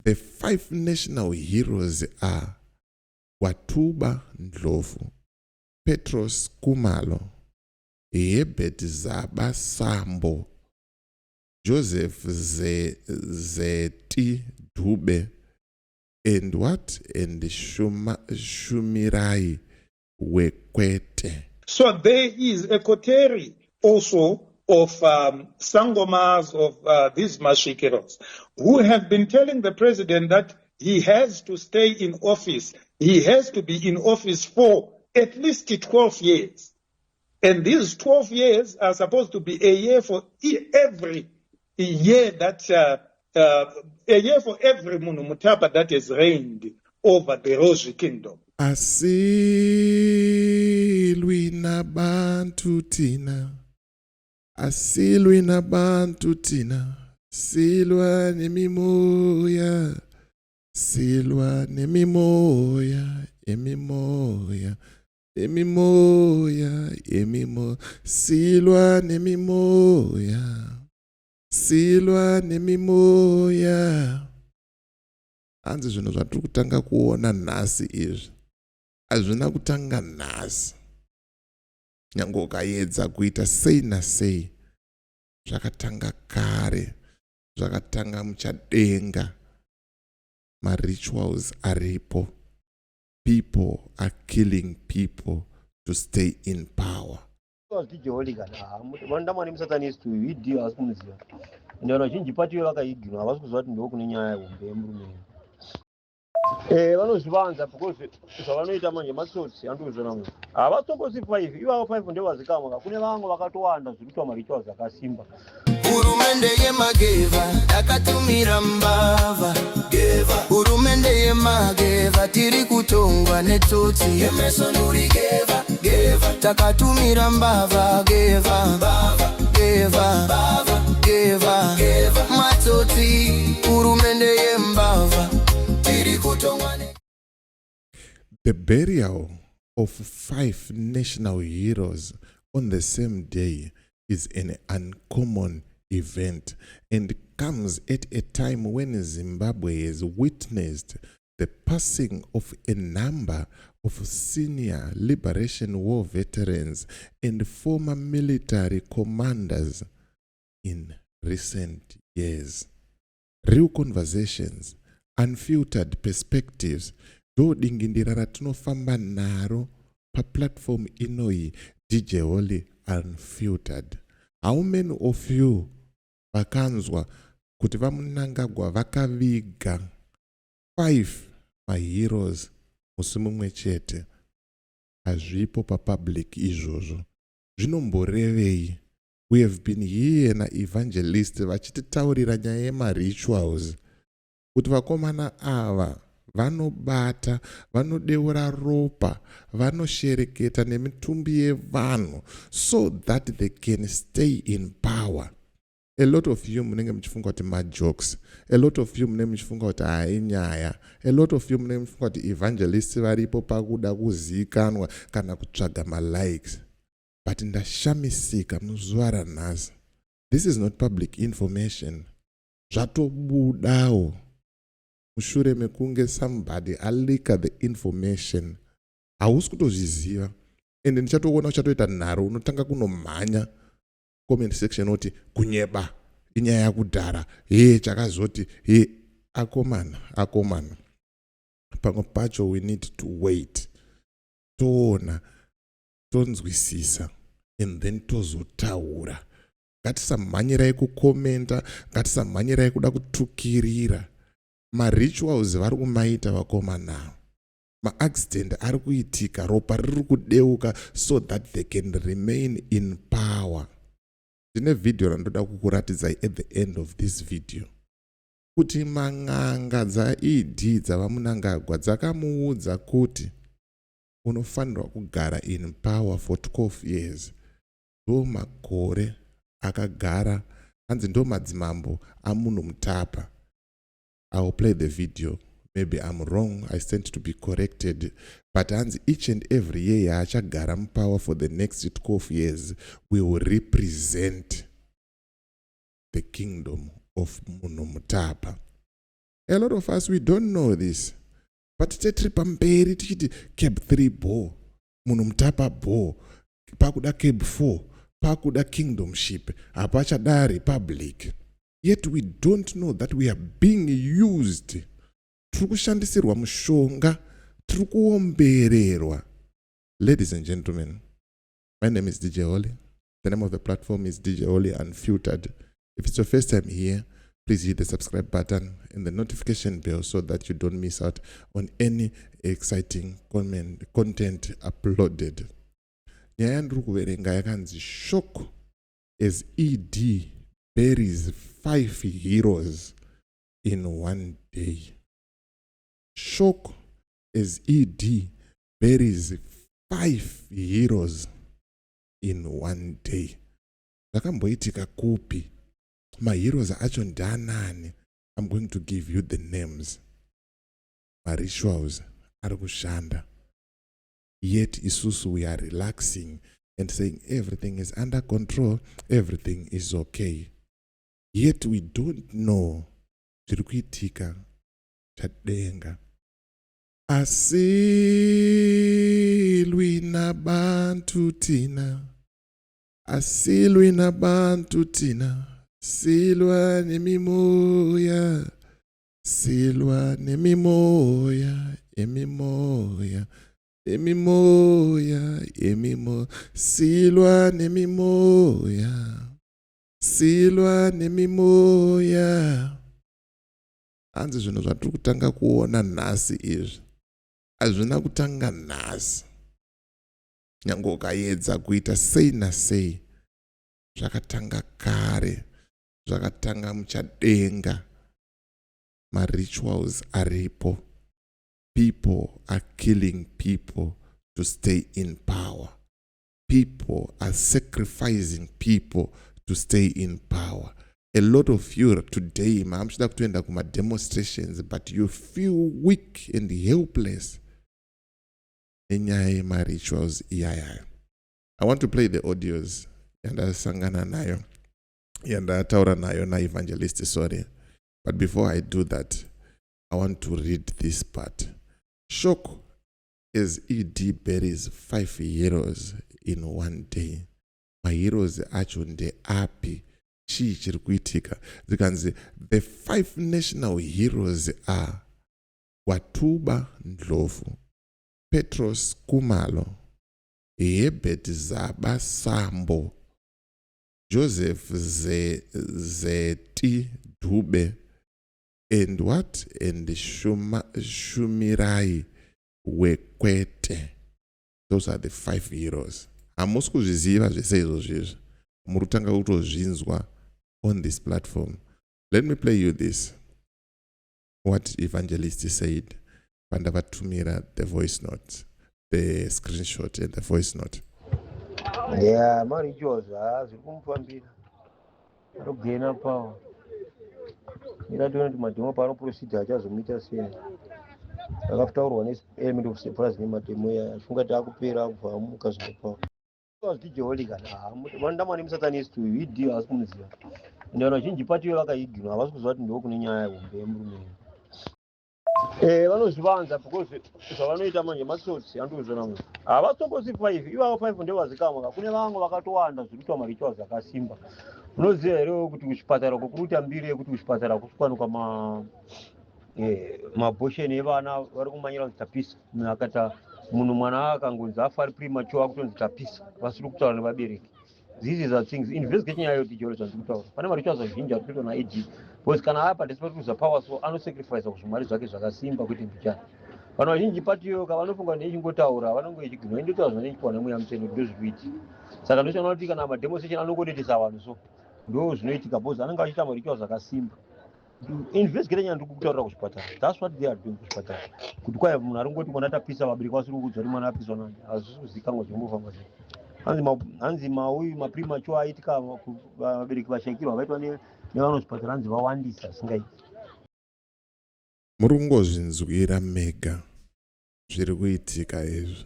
The 5 national heroes are Watuba Ndlovu, Petros Kumalo, Hebert Zaba Sambo, Joseph Zeti Dube, and what? And Shumirai Wekwete. So there is a coterie also of sangomas of these Mashikiros who have been telling the president that he has to stay in office. He has to be in office for at least 12 years. And these 12 years are supposed to be a year for every year that, a year for every Munumutapa that has reigned over the Roshi kingdom. Asilwi nabantu tina, asilwi nabantu tina, silwa nemimoya, silwa nemimoya, emimoya, emimoya, emimo, silwa nemimoya, silwa nemimoya. Hanzi zvinhu zvatiri kutanga kuona nhasi izvi hazvina kutanga nhasi. Nyange ukaedza kuita sei nasei, zvakatanga kare, zvakatanga muchadenga. Rituals aripo. People are killing people to stay in power. Vanozvivanza because zvavanoita manje matsotsi andozvona havatombosi 5 ivavo 5 ndevazikama kune vamwe vakatowanda zviri kuitwa marituals akasimba. Hurumende yemageva yakatumira mbavha, hurumende yemageva tiri kutongwa netsotsi yemesonuri geva takatumira mbavha geva matsotsi hurumende yembavha. The burial of 5 national heroes on the same day is an uncommon event and comes at a time when Zimbabwe has witnessed the passing of a number of senior Liberation War veterans and former military commanders in recent years. Real conversations, unfiltered perspectives, do dingindira ratinofamba naro pa platform inoi DJ Holy Unfiltered. How many of you vakanzwa kuti vamunangagwa vakaviga 5 maheroes musi mumwe chete? Hazvipo pa public izvozvo. Zvinomborevei? We have been here na Evangelist vachititaurira nyaya yemarituals kuti vakomana ava vanobata, vanodeura ropa, vanoshereketa nemitumbi yevanhu so that they can stay in power. A lot of you munenge muchifunga kuti majokes, a lot of you munenge muchifunga kuti hainyaya, a lot of you munenge muchifunga kuti evangelists varipo pakuda kuzivikanwa kana kutsvaga malikes. But ndashamisika muzuva ranhasi. This is not public information. Zvatobudawo mushure mekunge somebody alika the information. Hausi kutozviziva. Ende ndichatoona uchatoita nharo unotanga kunomhanya comment section oti kunyeba inyaya yakudhara, chakazoti akomana. Pamwe pacho we need to wait. Toona, tonzwisisa, and then tozotaura. Ngatisamhanyirai kukomenta, ngatisamhanyirai kuda kutukirira. Marituals vari kumaita vakomana. Ma-accident ari kuitika, ropa riri kudeuka so that they can remain in power. Ndine video randoda kukuratidzai at the end of this video. Kuti mang'anga dzaID dzavamunangagwa dzakamuudza kuti unofanirwa kugara in power for 12 years. Ndo makore akagara, hanzi ndo madzimambo amunhu mutapa. I will play the video. Maybe I'm wrong, I stand to be corrected. But hanzi each and every year yaachagara mupower for the next 12 years, we will represent the kingdom of munhu mutapa. A lot of us, we don't know this. But tetri pamberi tichiti cab 3 bo, munhu mutapa bo, pakuda cab 4, pakuda kingdomship, apachada republic. Yet we don't know that we are being used. Tirikushandisirwa mushonga, tirikuombererwa. Ladies and gentlemen, my name is DJ Holly. The name of the platform is DJ Holly Unfiltered. If it's your first time here, please hit the subscribe button and the notification bell so that you don't miss out on any exciting content uploaded. Nyaya ndiri kuverenga yakanzi shock as ED buries 5 heroes in one day. Shock as ED buries 5 heroes in one day. Zvakamboitika kupi? Maheroes acho ndanani? I'm going to give you the names. Rituals ari kushanda. Yet isusu we are relaxing and saying everything is under control, everything is okay. Yet we don't know zviri kuitika chadenga. Asilwi nabantu tina, asilwi nabantu tina, silwa nemimoya, silwa nemimoya, emimoya, emimoya, emimoya, silwa nemimoya, silwa nemimoya. Hanzi zvinhu zvatiri kutanga kuona nhasi izvi hazvina kutanga nhasi. Nyange ukaedza kuita sei nasei, zvakatanga kare, zvakatanga muchadenga. Rituals aripo. People are killing people to stay in power. People are sacrificing people to stay in power. A lot of you today, mamuchida kutoenda kuma demonstrations, but you feel weak and helpless. My rituals iyaya. I want to play the audios. Yandasangana nayo. Yandataura nayo na Evangelist, sorry. But before I do that, I want to read this part. Shock as ED buries 5 heroes in one day. My heroes acho nde api. Chii chiri kuitika. Zikanzi, the 5 national heroes are Watuba Ndlovu, Petros Kumalo, Hebert Zaba Sambo, Joseph Zeti Dube, and what? And Shumirai Wekwete. Those are the 5 heroes. Hamusi kuzviziva zvese izvozvo. Murutanga kutozvinzwa on this platform. Let me play you this. What Evangelist said. Pandavatumira the voice note, the screenshot and the voice note. Yeah, marriages zvikumufambira togena pawo ira toona kuti madhemo pano proceed achazomuita sei. Akafutaurwa neelement of surprise nemadhemo aya afunga kuti akupera kubva amuka zvino pawo. DJ Holly kana vanoda mwani musatanist video asi kumuziva. Ndano vazhinji patiyo vakaiginwa havasi kuziva kuti ndiko kune nyaya hombe yemurume. Vanozvivanza because zvavanoita manje masotsi andozvona munhu havatombosi 5 ivavo 5 ndevazikamwa. Kune vamwe vakatowanda zviri kuitwa marituals akasimba. Unoziva here kuti kuchipatara kokuruta mbiri yekuti kuchipatara kuswanikwa mabhosheni evana vari kumanyira kunzi tapisa. Munhu akata munhu mwana akangonzi afa ari premature akutonzi tapisa vasiri kutaura nevabereki. These are things investigation yayo tijoro zvandiri kutaura. Pane marituals azhinji ari kuitwa naAG because kana apa desperate kuza power so anosacrifice kuzvimari zvake zvakasimba kuti mbichana. Vanhu vazhinji patiyo kavanofunga ndechingotaura vanonge ichigwinya indotaura zvaneichikwa nemweya mutende ndo zvinoitika. Saka ndoshana kuti kana mademonstration anongodetesa vanhu so ndo zvinoitika because anenge achiita marituals zvakasimba. Investigation yandiri kutaura kuchipatara. That's what they are doing kuchipatara. Kuti kwai munhu aringoti mwana tapisa vabereki vasiri kukudzwa kuti mwana apiswa nani. Hazvisi kuzikanwa zvimofamba sei. Hanzi mauyu mapremature aitika vabereki vashaikirwa vaitwa nevanozvipatara hanzi vawandisa singaiti. Muri kungozvinzwira mega zviri kuitika izvi.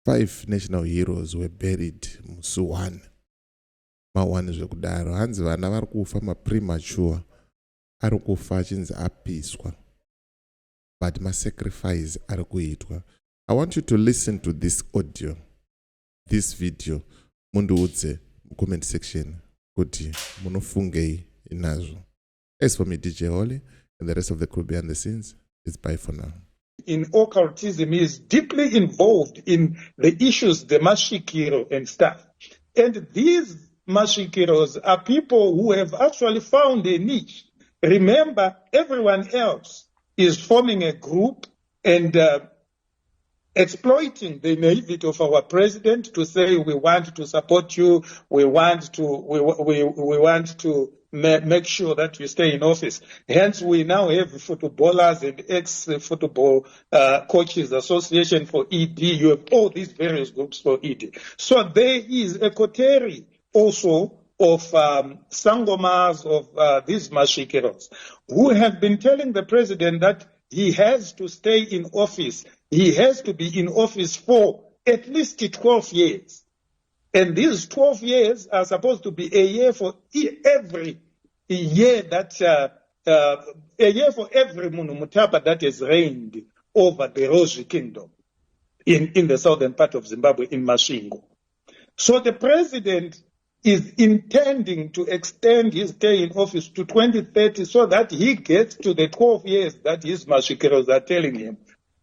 5 national heroes were buried musi 1. Ma1 zvekudaro hanzi vana vari kufa mapremature ari kufa achinzi apiswa, but ma-sacrifice ari kuitwa. I want you to listen to this audio, this video. Mundiudze comment section kuti munofungei nazvo. As for me, DJ Holly, and the rest of the crew behind the scenes, it's bye for now. In occultism, he is deeply involved in the issues, the mashikiro and stuff. And these mashikiros are people who have actually found a niche. Remember, everyone else is forming a group and exploiting the naivety of our president to say, we want to support you, we want to make sure that you stay in office. Hence, we now have footballers and ex-football coaches association for ED. You have all these various groups for ED. So there is a coterie also of sangomas of these mashikiros who have been telling the president that he has to stay in office. He has to be in office for at least 12 years. And these 12 years are supposed to be a year for every year that, a year for every Munumutapa that has reigned over the Roshi kingdom in the southern part of Zimbabwe, in Masvingo. So the president is intending to extend his stay in office to 2030 so that he gets to the 12 years that his Mashikiros are telling him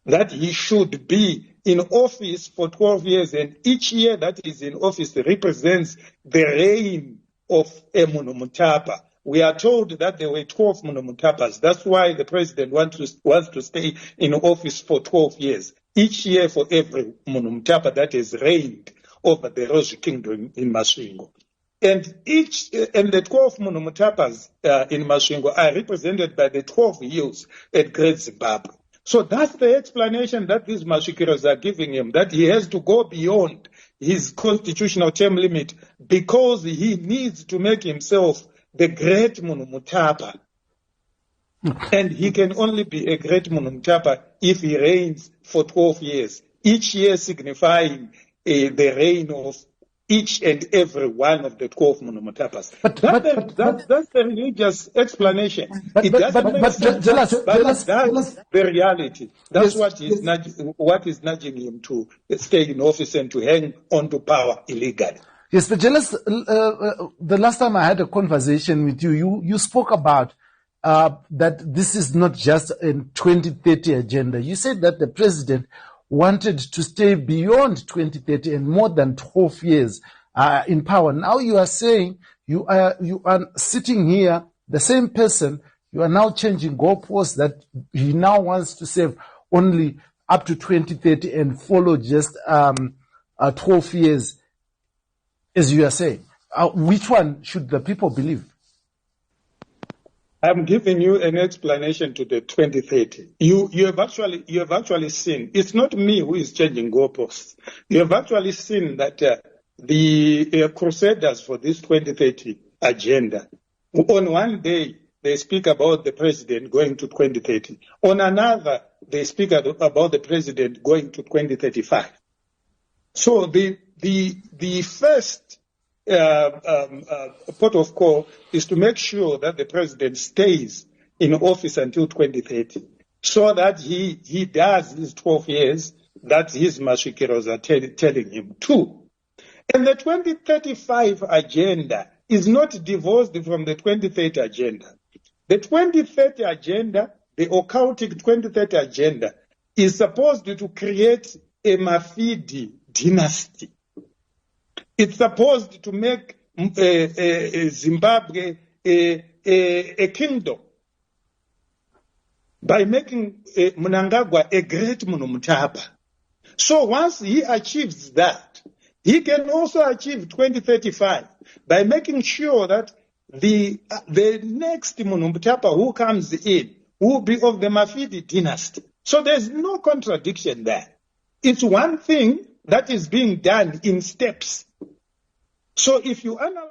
that he should be in office for 12 years, and each year that he's in office represents the reign of a Munumutapa. We are told that there were 12 Munumutapas. That's why the president wants to stay in office for 12 years, each year for every Munumutapa that has reigned over the Roshi kingdom in Masvingo. And the 12 Munumutapas in Masvingo are represented by the 12 hills at Great Zimbabwe. So that's the explanation that these Mashikiros are giving him, that he has to go beyond his constitutional term limit because he needs to make himself the great Munumutapa. And he can only be a great Munumutapa if he reigns for 12 years, each year signifying the reign of each and every one of the 12 Munumutapas. That's the religious explanation. It doesn't make sense, but that's the reality. That's what is nudging him to stay in office and to hang on to power illegally. Yes, but Jealous, the last time I had a conversation with you, you spoke about that this is not just a 2030 agenda. You said that the president wanted to stay beyond 2030 and more than 12 years in power. Now you are saying you are sitting here, the same person, you are now changing goalposts, that he now wants to serve only up to 2030 and follow just 12 years, as you are saying. Which one should the people believe? I'm giving you an explanation to the 2030. You have actually seen, it's not me who is changing goalposts. You have actually seen that the crusaders for this 2030 agenda, on one day they speak about the president going to 2030. On another, they speak about the president going to 2035. So the first port of call is to make sure that the president stays in office until 2030, so that he does his 12 years that his Mashikiros are telling him to. And the 2035 agenda is not divorced from the 2030 agenda. The 2030 agenda, the occultic 2030 agenda, is supposed to create a Mafidi dynasty. It's supposed to make Zimbabwe a kingdom by making Mnangagwa a great Munumutapa. So once he achieves that, he can also achieve 2035 by making sure that the next Munumutapa who comes in will be of the Mafidi dynasty. So there's no contradiction there. It's one thing that is being done in steps. So if you analyze